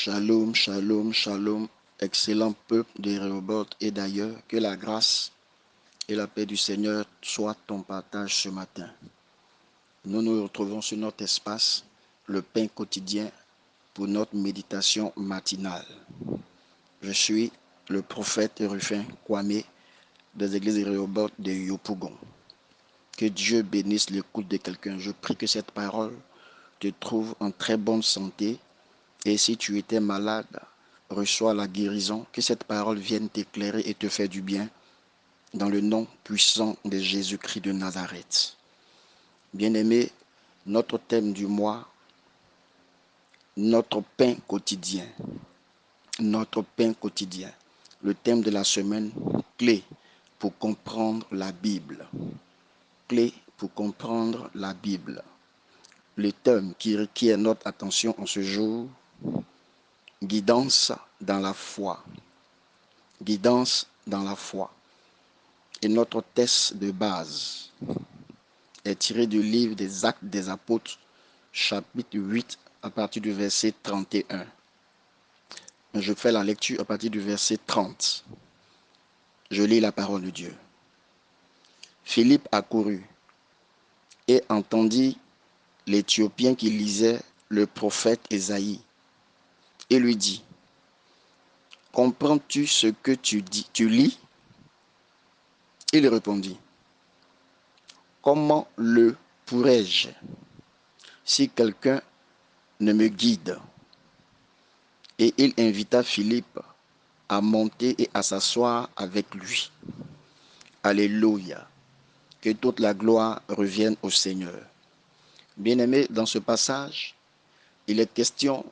Shalom, shalom, shalom, excellent peuple de Rehoboth et d'ailleurs, que la grâce et la paix du Seigneur soient ton partage ce matin. Nous nous retrouvons sur notre espace, le pain quotidien, pour notre méditation matinale. Je suis le prophète Rufin Kwame des églises de Rehoboth de Yopougon. Que Dieu bénisse l'écoute de quelqu'un. Je prie que cette parole te trouve en très bonne santé. Et si tu étais malade, reçois la guérison. Que cette parole vienne t'éclairer et te faire du bien. Dans le nom puissant de Jésus-Christ de Nazareth. Bien-aimés, notre thème du mois, notre pain quotidien. Notre pain quotidien. Le thème de la semaine, clé pour comprendre la Bible. Clé pour comprendre la Bible. Le thème qui requiert notre attention en ce jour, guidance dans la foi. Guidance dans la foi. Et notre texte de base est tiré du livre des Actes des Apôtres, chapitre 8, à partir du verset 31. Je fais la lecture à partir du verset 30. Je lis la parole de Dieu. Philippe accourut et entendit l'Éthiopien qui lisait le prophète Ésaïe et lui dit: comprends-tu ce que tu lis? Il répondit: comment le pourrais-je si quelqu'un ne me guide? Et il invita Philippe à monter et à s'asseoir avec lui. Alléluia. Que toute la gloire revienne au Seigneur. Bien-aimé, dans ce passage, il est question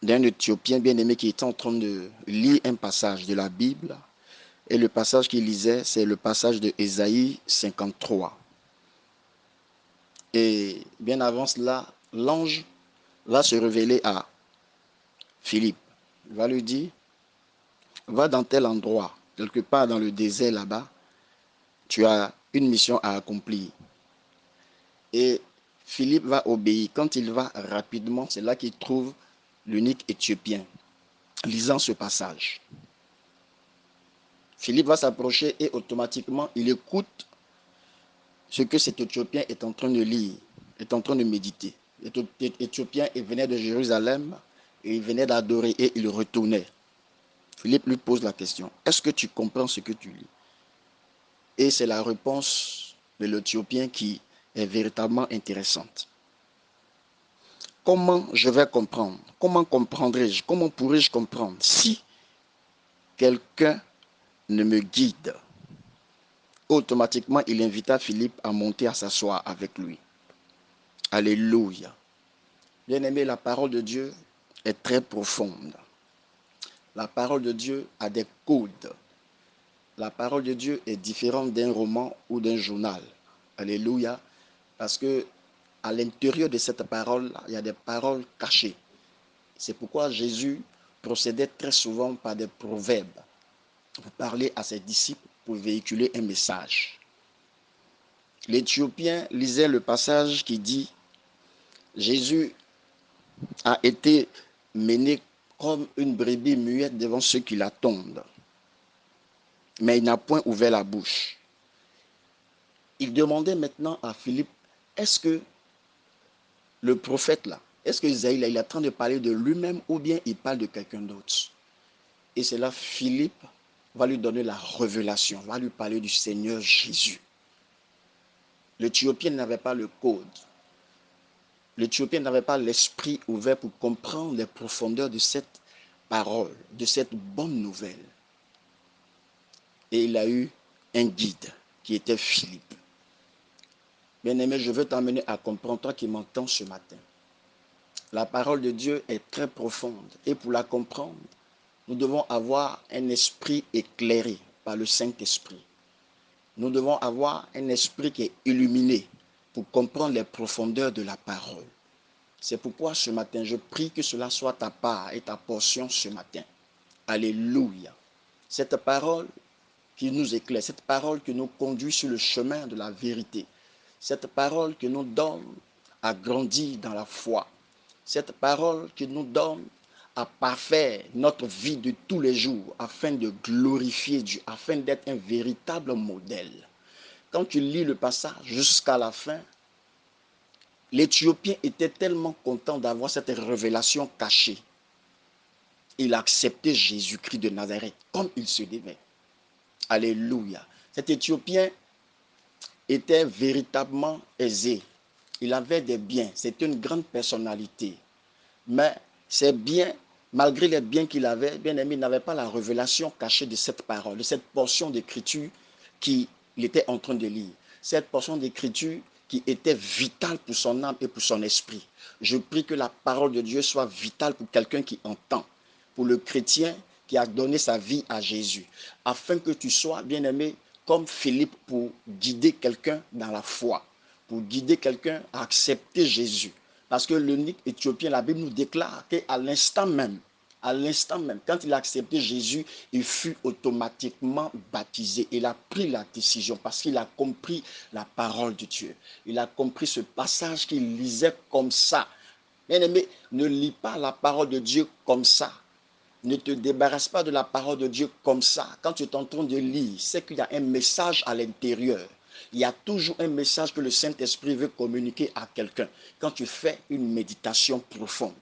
d'un Éthiopien bien-aimé qui était en train de lire un passage de la Bible. Et le passage qu'il lisait, c'est le passage de Ésaïe 53. Et bien avant cela, l'ange va se révéler à Philippe. Il va lui dire: va dans tel endroit, quelque part dans le désert là-bas, tu as une mission à accomplir. Et Philippe va obéir. Quand il va rapidement, c'est là qu'il trouve l'unique Éthiopien, lisant ce passage. Philippe va s'approcher et automatiquement, il écoute ce que cet Éthiopien est en train de lire, est en train de méditer. L'Éthiopien venait de Jérusalem et il venait d'adorer et il retournait. Philippe lui pose la question: est-ce que tu comprends ce que tu lis? Et c'est la réponse de l'Éthiopien qui est véritablement intéressante. Comment je vais comprendre? Comment comprendrai-je? Comment pourrais-je comprendre si quelqu'un ne me guide? Automatiquement, il invita Philippe à monter à s'asseoir avec lui. Alléluia. Bien-aimé, la parole de Dieu est très profonde. La parole de Dieu a des codes. La parole de Dieu est différente d'un roman ou d'un journal. Alléluia. Parce que à l'intérieur de cette parole, il y a des paroles cachées. C'est pourquoi Jésus procédait très souvent par des proverbes pour parler à ses disciples, pour véhiculer un message. L'Éthiopien lisait le passage qui dit: Jésus a été mené comme une brebis muette devant ceux qui l'attendent, mais il n'a point ouvert la bouche. Il demandait maintenant à Philippe: est-ce que le prophète là, est-ce que Isaïe là, il est en train de parler de lui-même ou bien il parle de quelqu'un d'autre? Et c'est là Philippe va lui donner la révélation, va lui parler du Seigneur Jésus. L'Éthiopien n'avait pas le code. L'Éthiopien n'avait pas l'esprit ouvert pour comprendre les profondeurs de cette parole, de cette bonne nouvelle. Et il a eu un guide qui était Philippe. Bien-aimé, je veux t'emmener à comprendre, toi qui m'entends ce matin. La parole de Dieu est très profonde et pour la comprendre, nous devons avoir un esprit éclairé par le Saint-Esprit. Nous devons avoir un esprit qui est illuminé pour comprendre les profondeurs de la parole. C'est pourquoi ce matin, je prie que cela soit ta part et ta portion ce matin. Alléluia. Cette parole qui nous éclaire, cette parole qui nous conduit sur le chemin de la vérité, cette parole qui nous donne à grandir dans la foi, Cette parole qui nous donne à parfaire notre vie de tous les jours afin de glorifier Dieu, afin d'être un véritable modèle. Quand tu lis le passage jusqu'à la fin, l'Éthiopien était tellement content d'avoir cette révélation cachée. Il a accepté Jésus-Christ de Nazareth comme il se devait. Alléluia. Cet Éthiopien était véritablement aisé. Il avait des biens. C'était une grande personnalité. Mais ces biens, malgré les biens qu'il avait, bien aimé, il n'avait pas la révélation cachée de cette parole, de cette portion d'écriture qu'il était en train de lire. Cette portion d'écriture qui était vitale pour son âme et pour son esprit. Je prie que la parole de Dieu soit vitale pour quelqu'un qui entend, pour le chrétien qui a donné sa vie à Jésus, afin que tu sois, bien aimé, comme Philippe pour guider quelqu'un dans la foi, pour guider quelqu'un à accepter Jésus. Parce que l'unique Éthiopien, la Bible nous déclare qu'à l'instant même, quand il a accepté Jésus, il fut automatiquement baptisé. Il a pris la décision parce qu'il a compris la parole de Dieu. Il a compris ce passage qu'il lisait comme ça. Bien-aimé, ne lis pas la parole de Dieu comme ça. Ne te débarrasse pas de la parole de Dieu comme ça. Quand tu es en train de lire, c'est qu'il y a un message à l'intérieur. Il y a toujours un message que le Saint-Esprit veut communiquer à quelqu'un quand tu fais une méditation profonde.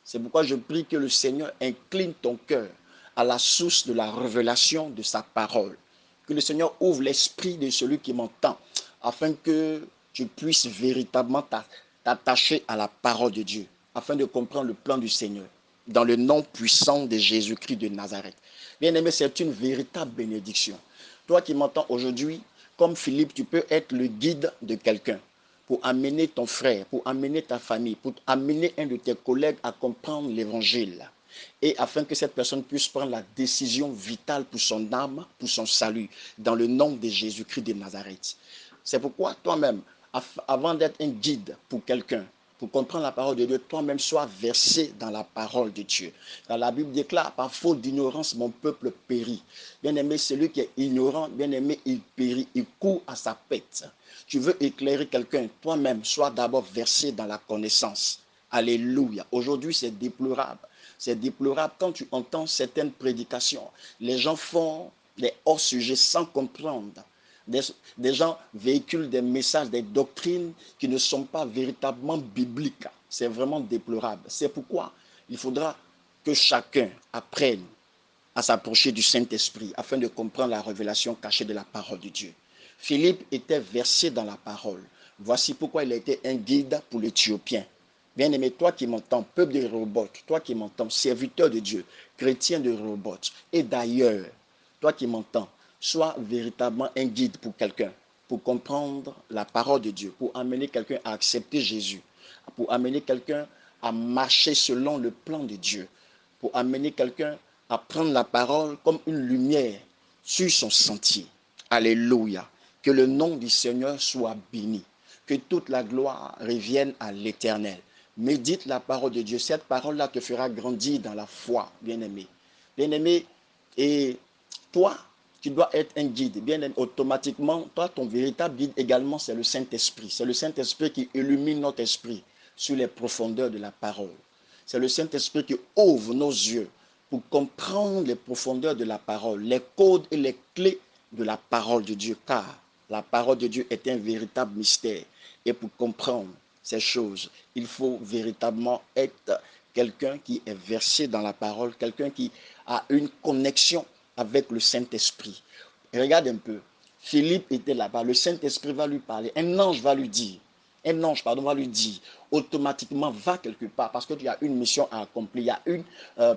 C'est pourquoi je prie que le Seigneur incline ton cœur à la source de la révélation de sa parole. Que le Seigneur ouvre l'esprit de celui qui m'entend afin que tu puisses véritablement t'attacher à la parole de Dieu, afin de comprendre le plan du Seigneur dans le nom puissant de Jésus-Christ de Nazareth. Bien-aimé, c'est une véritable bénédiction. Toi qui m'entends aujourd'hui, comme Philippe, tu peux être le guide de quelqu'un pour amener ton frère, pour amener ta famille, pour amener un de tes collègues à comprendre l'évangile. Et afin que cette personne puisse prendre la décision vitale pour son âme, pour son salut, dans le nom de Jésus-Christ de Nazareth. C'est pourquoi toi-même, avant d'être un guide pour quelqu'un, pour comprendre la parole de Dieu, toi-même sois versé dans la parole de Dieu. Car la Bible déclare, par faute d'ignorance, mon peuple périt. Bien-aimé, celui qui est ignorant, bien-aimé, il périt, il court à sa pète. Tu veux éclairer quelqu'un, toi-même, sois d'abord versé dans la connaissance. Alléluia. Aujourd'hui, c'est déplorable. C'est déplorable quand tu entends certaines prédications. Les gens font des hors-sujets sans comprendre. Des gens véhiculent des messages, des doctrines qui ne sont pas véritablement bibliques. C'est vraiment déplorable. C'est pourquoi il faudra que chacun apprenne à s'approcher du Saint-Esprit afin de comprendre la révélation cachée de la parole de Dieu. Philippe était versé dans la parole. Voici pourquoi il a été un guide pour l'Éthiopien. Bien-aimé, toi qui m'entends, peuple de Rehoboth, toi qui m'entends, serviteur de Dieu, chrétien de Rehoboth, et d'ailleurs, toi qui m'entends, sois véritablement un guide pour quelqu'un, pour comprendre la parole de Dieu, pour amener quelqu'un à accepter Jésus, pour amener quelqu'un à marcher selon le plan de Dieu, pour amener quelqu'un à prendre la parole comme une lumière sur son sentier. Alléluia. Que le nom du Seigneur soit béni. Que toute la gloire revienne à l'Éternel. Médite la parole de Dieu. Cette parole-là te fera grandir dans la foi, bien-aimé. Bien-aimé, et toi, tu dois être un guide. Bien-aimé, automatiquement, toi, ton véritable guide également, c'est le Saint-Esprit. C'est le Saint-Esprit qui illumine notre esprit sur les profondeurs de la parole. C'est le Saint-Esprit qui ouvre nos yeux pour comprendre les profondeurs de la parole, les codes et les clés de la parole de Dieu, car la parole de Dieu est un véritable mystère. Et pour comprendre ces choses, il faut véritablement être quelqu'un qui est versé dans la parole, quelqu'un qui a une connexion avec le Saint-Esprit. Regarde un peu, Philippe était là-bas, le Saint-Esprit va lui parler, un ange va lui dire, va lui dire, automatiquement va quelque part parce que tu as une mission à accomplir, il y a une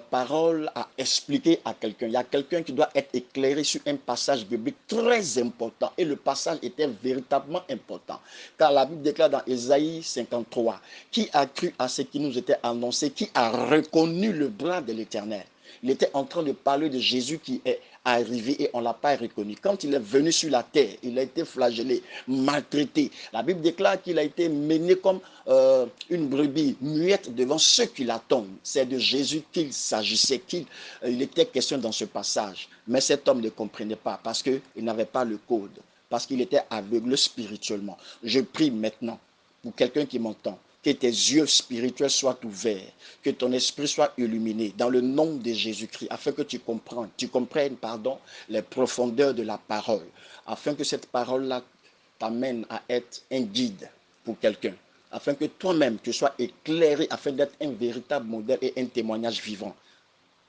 parole à expliquer à quelqu'un, il y a quelqu'un qui doit être éclairé sur un passage biblique très important et le passage était véritablement important car la Bible déclare dans Ésaïe 53, qui a cru à ce qui nous était annoncé, qui a reconnu le bras de l'Éternel. Il était en train de parler de Jésus qui est arrivé et on ne l'a pas reconnu. Quand il est venu sur la terre, il a été flagellé, maltraité. La Bible déclare qu'il a été mené comme une brebis muette devant ceux qui l'attendent. C'est de Jésus qu'il s'agissait, il était question dans ce passage. Mais cet homme ne comprenait pas parce qu'il n'avait pas le code, parce qu'il était aveugle spirituellement. Je prie maintenant pour quelqu'un qui m'entend, Que tes yeux spirituels soient ouverts, que ton esprit soit illuminé dans le nom de Jésus-Christ, afin que tu comprennes, les profondeurs de la parole, afin que cette parole-là t'amène à être un guide pour quelqu'un, afin que toi-même tu sois éclairé, afin d'être un véritable modèle et un témoignage vivant.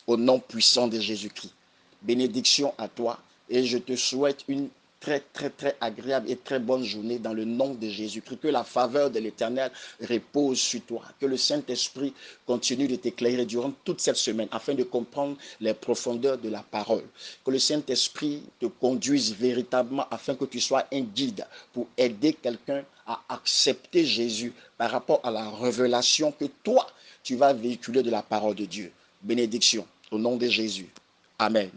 Au nom puissant de Jésus-Christ. Bénédiction à toi et je te souhaite une très, très, très agréable et très bonne journée dans le nom de Jésus-Christ. Que la faveur de l'Éternel repose sur toi. Que le Saint-Esprit continue de t'éclairer durant toute cette semaine afin de comprendre les profondeurs de la parole. Que le Saint-Esprit te conduise véritablement afin que tu sois un guide pour aider quelqu'un à accepter Jésus par rapport à la révélation que toi, tu vas véhiculer de la parole de Dieu. Bénédiction au nom de Jésus. Amen.